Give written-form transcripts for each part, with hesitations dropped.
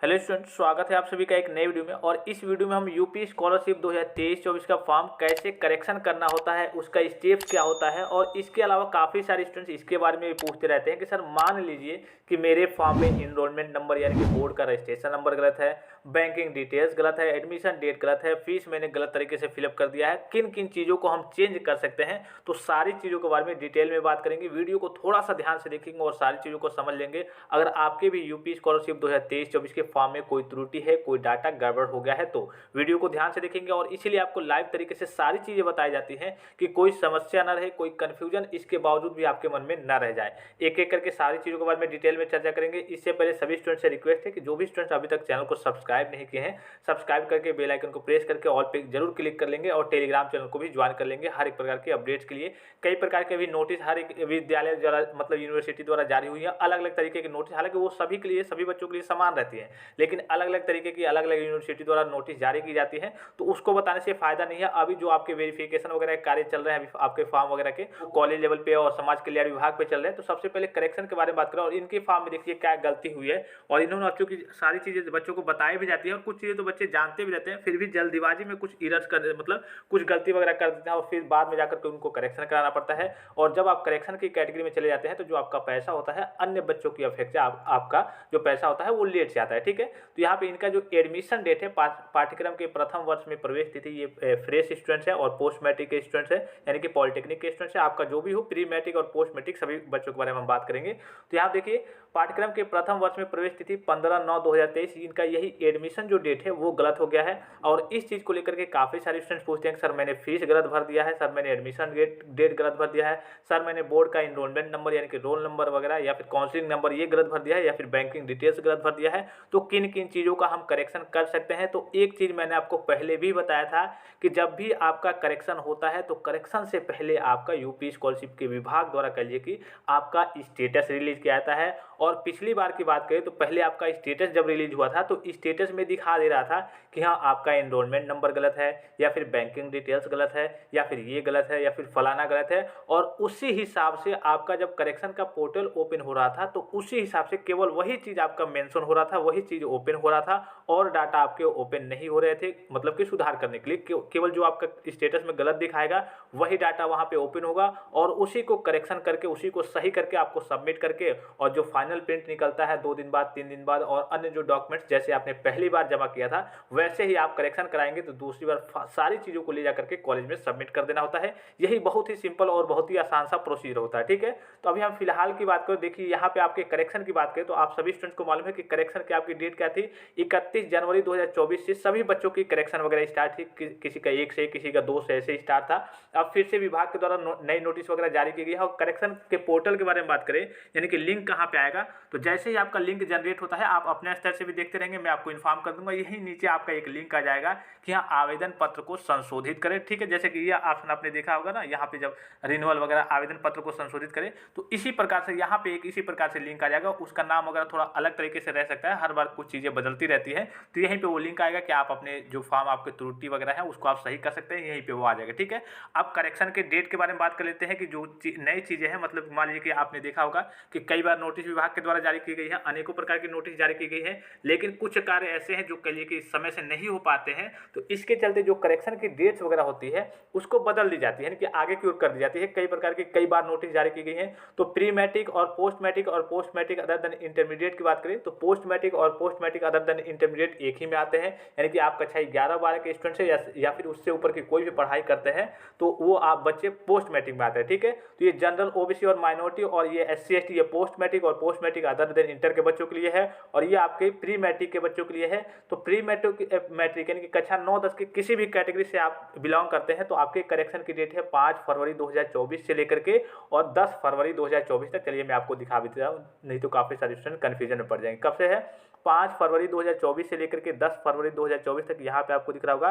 Hello student, स्वागत है आप सभी का एक नए वीडियो में। और इस वीडियो में हम यूपी स्कॉलरशिप 2023-24 का फॉर्म कैसे करेक्शन करना होता है, उसका स्टेप्स क्या होता है, और इसके अलावा काफ़ी सारे स्टूडेंट्स इसके बारे में भी पूछते रहते हैं कि सर मान लीजिए कि मेरे फॉर्म में इनरोलमेंट नंबर यानी कि बोर्ड का रजिस्ट्रेशन नंबर गलत है, बैंकिंग डिटेल्स गलत है, एडमिशन डेट गलत है, फीस मैंने गलत तरीके से फिलअप कर दिया है, किन किन चीज़ों को हम चेंज कर सकते हैं। तो सारी चीज़ों के बारे में डिटेल में बात करेंगे। वीडियो को थोड़ा सा ध्यान से देखेंगे और सारी चीज़ों को समझ लेंगे। अगर आपके भी यूपी स्कॉलरशिप 2023-24 के फॉर्म में कोई त्रुटि है, कोई डाटा गड़बड़ हो गया है, तो वीडियो को ध्यान से देखेंगे। और इसीलिए आपको लाइव तरीके से सारी चीज़ें बताई जाती हैं कि कोई समस्या न रहे, कोई कन्फ्यूजन इसके बावजूद भी आपके मन में न रह जाए। एक एक करके सारी चीज़ों के बारे में डिटेल में चर्चा करेंगे। इससे पहले सभी स्टूडेंट से रिक्वेस्ट है कि जो भी स्टूडेंट्स अभी तक चैनल को सब्सक्राइब नहीं किए हैं, सब्सक्राइब करके बेल आइकन को प्रेस करके ऑल पे जरूर क्लिक कर लेंगे और टेलीग्राम चैनल को भी ज्वाइन कर लेंगे हर एक प्रकार के अपडेट्स के लिए। कई प्रकार के भी नोटिस हर एक विद्यालय द्वारा मतलब यूनिवर्सिटी द्वारा जारी हुई है, अलग अलग तरीके के नोटिस। हालांकि वो सभी के लिए, सभी बच्चों के लिए समान रहती है, लेकिन अलग अलग तरीके की अलग अलग यूनिवर्सिटी द्वारा नोटिस जारी की जाती है। तो उसको बताने से फायदा नहीं है। अभी जो आपके वेरिफिकेशन वगैरह कार्य चल रहे हैं अभी आपके फॉर्म वगैरह के, कॉलेज लेवल पे और समाज कल्याण विभाग पे चल रहे हैं। तो सबसे पहले करेक्शन के बारे में बात करें और इनके फॉर्म में देखिए क्या गलती हुई है। और इन्होंने बच्चों की सारी चीज़ें बच्चों को बताई भी जाती है, और कुछ चीज़ें तो बच्चे जानते भी रहते हैं, फिर भी जल्दीबाजी में कुछ इरर्स कर मतलब कुछ गलती वगैरह कर देते हैं और फिर बाद में जाकर के उनको करेक्शन कराना पड़ता है। और जब आप करेक्शन की कैटेगरी में चले जाते हैं तो जो आपका पैसा होता है अन्य बच्चों की अपेक्षा आपका जो पैसा होता है वो लेट से आता है। ठीक है, तो यहाँ पे इनका जो एडमिशन डेट है, पाठ्यक्रम के प्रथम वर्ष में प्रवेश तिथि, ये फ्रेश स्टूडेंट्स है और पोस्ट मैट्रिक के स्टूडेंट्स है, यानी कि पॉलिटेक्निक के स्टूडेंट्स है। आपका जो भी हो, प्री मैट्रिक और पोस्ट मैट्रिक सभी बच्चों के बारे में हम बात करेंगे। तो यहाँ देखिए पाठ्यक्रम के प्रथम वर्ष में प्रवेश तिथि 15/9/2023, इनका यही एडमिशन जो डेट है वो गलत हो गया है। और इस चीज़ को लेकर के काफ़ी सारे स्टूडेंट्स पूछते हैं कि सर मैंने फीस गलत भर दिया है, सर मैंने एडमिशन डेट गलत भर दिया है, सर मैंने बोर्ड का इनरोलमेंट नंबर यानी कि रोल नंबर वगैरह या फिर काउंसलिंग नंबर ये गलत भर दिया है, या फिर बैंकिंग डिटेल्स गलत भर दिया है। तो किन किन चीज़ों का हम करेक्शन कर सकते हैं। तो एक चीज़ मैंने आपको पहले भी बताया था कि जब भी आपका करेक्शन होता है तो करेक्शन से पहले आपका यूपी स्कॉलरशिप के विभाग द्वारा कहिए कि आपका स्टेटस रिलीज किया जाता है। और पिछली बार की बात करें तो पहले आपका स्टेटस जब रिलीज हुआ था तो स्टेटस में दिखा दे रहा था कि हाँ आपका एनरोलमेंट नंबर गलत है, या फिर बैंकिंग डिटेल्स गलत है, या फिर ये गलत है, या फिर फलाना गलत है। और उसी हिसाब से आपका जब करेक्शन का पोर्टल ओपन हो रहा था तो उसी हिसाब से केवल वही चीज़ आपका मेंशन हो रहा था, वही चीज़ ओपन हो रहा था, और डाटा आपके ओपन नहीं हो रहे थे। मतलब कि सुधार करने के लिए केवल जो आपका स्टेटस में गलत दिखाएगा वही डाटा वहाँ पे ओपन होगा, और उसी को करेक्शन करके उसी को सही करके आपको सबमिट करके, और जो फाइनल प्रिंट निकलता है 2 दिन बाद, 3 दिन बाद, और अन्य जो डॉक्यूमेंट्स जैसे आपने पहली बार जमा किया था वैसे ही आप करेक्शन कराएंगे तो दूसरी बार सारी चीज़ों को ले जाकर के कॉलेज में सबमिट कर देना होता है। यही बहुत ही सिंपल और बहुत ही आसान सा प्रोसीजर होता है। ठीक है, तो अभी हम फिलहाल की बात करें, देखिए यहाँ पे आपके करेक्शन की बात करें तो आप सभी स्टूडेंट्स को मालूम है कि करेक्शन की आपकी डेट क्या थी, 31 जनवरी 2024 से सभी बच्चों की करेक्शन वगैरह स्टार्ट थी। किसी का 1 से, किसी का 2 से ऐसे स्टार्ट था। अब फिर से विभाग के द्वारा नई नोटिस वगैरह जारी की गई है। और करेक्शन के पोर्टल के बारे में बात करें, यानी कि लिंक कहाँ पे आएगा, तो जैसे ही आपका लिंक जनरेट होता है आप अपने स्तर से भी देखते रहेंगे, मैं आपको इन्फॉर्म कर दूंगा। यही नीचे आपका एक लिंक आ जाएगा कि यहाँ आवेदन पत्र को संशोधित करें। ठीक है, जैसे कि ये ऑप्शन आपने देखा होगा ना, यहाँ पे जब रिन्यूअल वगैरह आवेदन पत्र को संशोधित करें तो इसी प्रकार से यहाँ पे एक इसी प्रकार से लिंक आ जाएगा। उसका नाम वगैरह थोड़ा अलग तरीके से रह सकता है, हर बार कुछ चीज़ें बदलती रहती है। तो यहीं पे वो लिंक आएगा कि आप अपने जो फॉर्म आपके त्रुटि वगैरह है उसको आप सही कर सकते हैं, यहीं पे वो आ जाएगा। ठीक है, अब करेक्शन के डेट के बारे में बात कर लेते हैं कि जो नई चीज़ें हैं, मतलब मान लीजिए कि आपने देखा होगा कि कई बार नोटिस विभाग के द्वारा जारी की गई है, अनेकों प्रकार की नोटिस जारी की गई है, लेकिन कुछ कार्य ऐसे हैं जो कहिए कि समय से नहीं हो पाते हैं। तो इसके चलते जो करेक्शन की डेट्स वगैरह होती है उसको बदल दी जाती है कि आगे की ओर कर दी जाती है। कई प्रकार की कई बार नोटिस जारी की गई है। तो प्री मैट्रिक और post matric other than intermediate की बात करें तो पोस्ट मैट्रिक और post matric other than intermediate एक ही में आते हैं, यानी कि आप कक्षा 11-12 के स्टूडेंट है या फिर उससे ऊपर की कोई भी पढ़ाई करते हैं तो वो आप बच्चे पोस्ट मैट्रिक में आते हैं। ठीक है, तो ये जनरल, ओबीसी और माइनॉरिटी और ये SC ST ये पोस्ट मैट्रिक और post matric other than inter के बच्चों के लिए है, और ये आपके प्री मैट्रिक के बच्चों के लिए है। तो प्री मैट्रिक यानी कि कक्षा 9-10 के किसी भी कैटेगरी से आप बिलोंग करते हैं तो आपके करेक्शन की डेट है 5 फरवरी 2024 से लेकर के और 10 फरवरी 2024 तक। चलिए मैं आपको दिखा भी देता हूँ, नहीं तो काफ़ी सारे स्टूडेंट कन्फ्यूजन में पड़ जाएंगे। कब से है, 5 फरवरी 2024 से लेकर के 10 फरवरी 2024 तक। यहाँ पे आपको दिख रहा होगा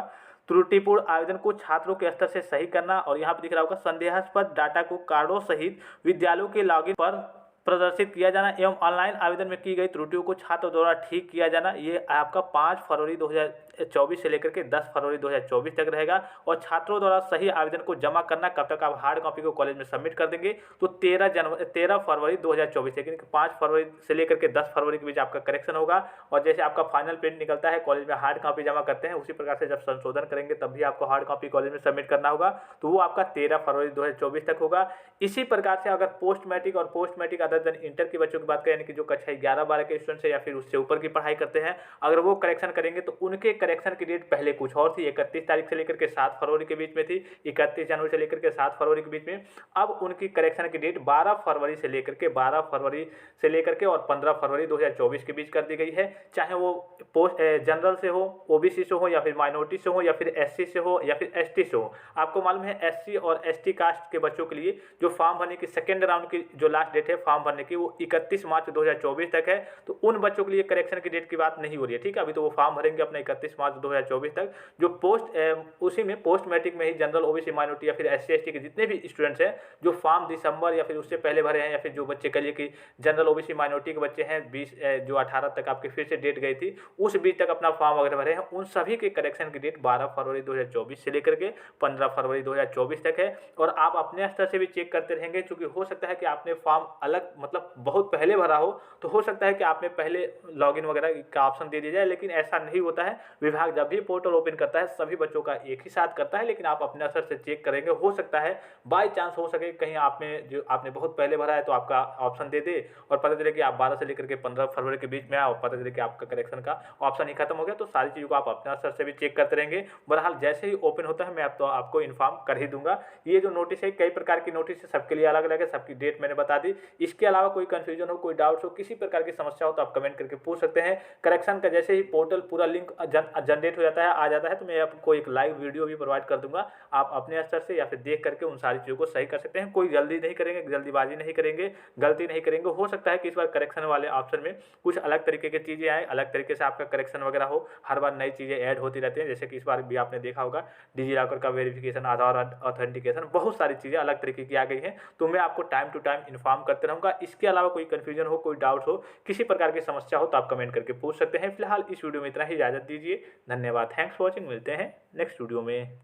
त्रुटिपूर्ण आवेदन को छात्रों के स्तर से सही करना, और यहाँ पे दिख रहा होगा संदेहास्पद डाटा को कार्डों सहित विद्यालयों के लॉगिन पर प्रदर्शित किया जाना एवं ऑनलाइन आवेदन में की गई त्रुटियों को छात्र द्वारा ठीक किया जाना। ये आपका 5 फरवरी 2024 से लेकर के 10 फरवरी 2024 तक रहेगा। और छात्रों द्वारा सही आवेदन को जमा करना, कब तक आप हार्ड कॉपी को कॉलेज में सबमिट कर देंगे, तो 13 फरवरी 2024 लेकिन 5 फरवरी से लेकर के 10 फरवरी के बीच आपका करेक्शन होगा। और जैसे आपका फाइनल प्रिंट निकलता है, कॉलेज में हार्ड कॉपी जमा करते हैं, उसी प्रकार से जब संशोधन करेंगे तब भी आपको हार्ड कॉपी कॉलेज में सबमिट करना होगा, तो वो आपका 13 फरवरी 2024 तक होगा। इसी प्रकार से अगर पोस्ट मैट्रिक और post matric other than inter के बच्चों की बात करें, यानी कि जो कक्षा 11-12 के स्टूडेंट्स हैं या फिर उससे ऊपर की पढ़ाई करते हैं, अगर वो करेक्शन करेंगे तो उनके करेक्शन की डेट पहले कुछ और थी, 31 तारीख से लेकर के 7 फरवरी के बीच में थी, 31 जनवरी से लेकर के 7 फरवरी के बीच में। अब उनकी करेक्शन की डेट 12 फरवरी से लेकर के और 15 फरवरी 2024 के बीच कर दी गई है। चाहे वो पोस्ट जनरल से हो, ओबीसी से हो, या फिर माइनॉरिटी से हो, या फिर एससी से हो, या फिर एसटी से हो। आपको मालूम है एससी और एसटी कास्ट के बच्चों के लिए जो फॉर्म भरने की सेकेंड राउंड की जो लास्ट डेट है फॉर्म भरने की, वो 31 मार्च 2024 तक है। तो उन बच्चों के लिए करेक्शन की डेट की बात नहीं हो रही है, ठीक है। अभी तो वो फॉर्म भरेंगे अपना 31 मार्च 2024 तक। जो उसी में पोस्ट मैट्रिक में ही जनरल, ओबीसी, माइनॉरिटी या फिर एससी एसटी के जितने भी स्टूडेंट्स हैं जो फॉर्म दिसंबर या फिर उससे पहले भरे हैं, या फिर जो बच्चे कहिए कि जनरल, ओबीसी, माइनॉरिटी के बच्चे हैं 20 जो 18 तक आपके फिर से डेट गई थी, उस बीच तक अपना फॉर्म वगैरह भरे हैं, उन सभी के करेक्शन की डेट 12 फरवरी 2024 से लेकर के 15 फरवरी 2024 तक है। और आप अपने स्तर से भी चेक करते रहेंगे, क्योंकि हो सकता है कि आपने फॉर्म अलग मतलब बहुत पहले भरा हो, तो हो सकता है कि आपने पहले लॉगिन वगैरह का ऑप्शन दे दिया जाए, लेकिन ऐसा नहीं होता है। विभाग जब भी पोर्टल ओपन करता है सभी बच्चों का एक ही साथ करता है, लेकिन आप अपने स्तर से चेक करेंगे। हो सकता है बाई चांस हो सके कहीं आपने बहुत पहले भरा है तो आपका ऑप्शन दे दे और पता चले कि आप 12 से लेकर के 15 फरवरी के बीच में आओ, पता चले कि आपका करेक्शन का ऑप्शन ही खत्म हो गया। तो सारी चीज़ों को आप अपने स्तर से भी चेक करते रहेंगे। बहरहाल जैसे ही ओपन होता है मैं आपको इन्फॉर्म कर ही दूंगा। ये जो नोटिस है, कई प्रकार की नोटिस है, सबके लिए अलग अलग है, सबकी डेट मैंने बता दी। इसके अलावा कोई कंफ्यूजन हो, कोई डाउट्स हो, किसी प्रकार की समस्या हो तो आप कमेंट करके पूछ सकते हैं। करेक्शन का जैसे ही पोर्टल पूरा लिंक जनरेट हो जाता है, आ जाता है, तो मैं आपको एक लाइव वीडियो भी प्रोवाइड कर दूंगा। आप अपने स्तर से या फिर देख करके उन सारी चीज़ों को सही कर सकते हैं। कोई जल्दी नहीं करेंगे, जल्दीबाजी नहीं करेंगे, गलती नहीं करेंगे। हो सकता है कि इस बार करेक्शन वाले ऑप्शन में कुछ अलग तरीके की चीज़ें आए, अलग तरीके से आपका करेक्शन वगैरह हो। हर बार नई चीज़ें ऐड होती रहती हैं, जैसे कि इस बार भी आपने देखा होगा डिजिलॉकर का वेरिफिकेशन, आधार ऑथेंटिकेशन, बहुत सारी चीज़ें अलग तरीके की आ गई हैं। तो मैं आपको टाइम टू टाइम इन्फॉर्म करते रहूँगा। इसके अलावा कोई कन्फ्यूजन हो, कोई डाउट हो, किसी प्रकार की समस्या हो तो आप कमेंट करके पूछ सकते हैं। फिलहाल इस वीडियो में इतना ही, इजाज़त दीजिए। धन्यवाद, थैंक्स फॉर वॉचिंग। मिलते हैं नेक्स्ट वीडियो में।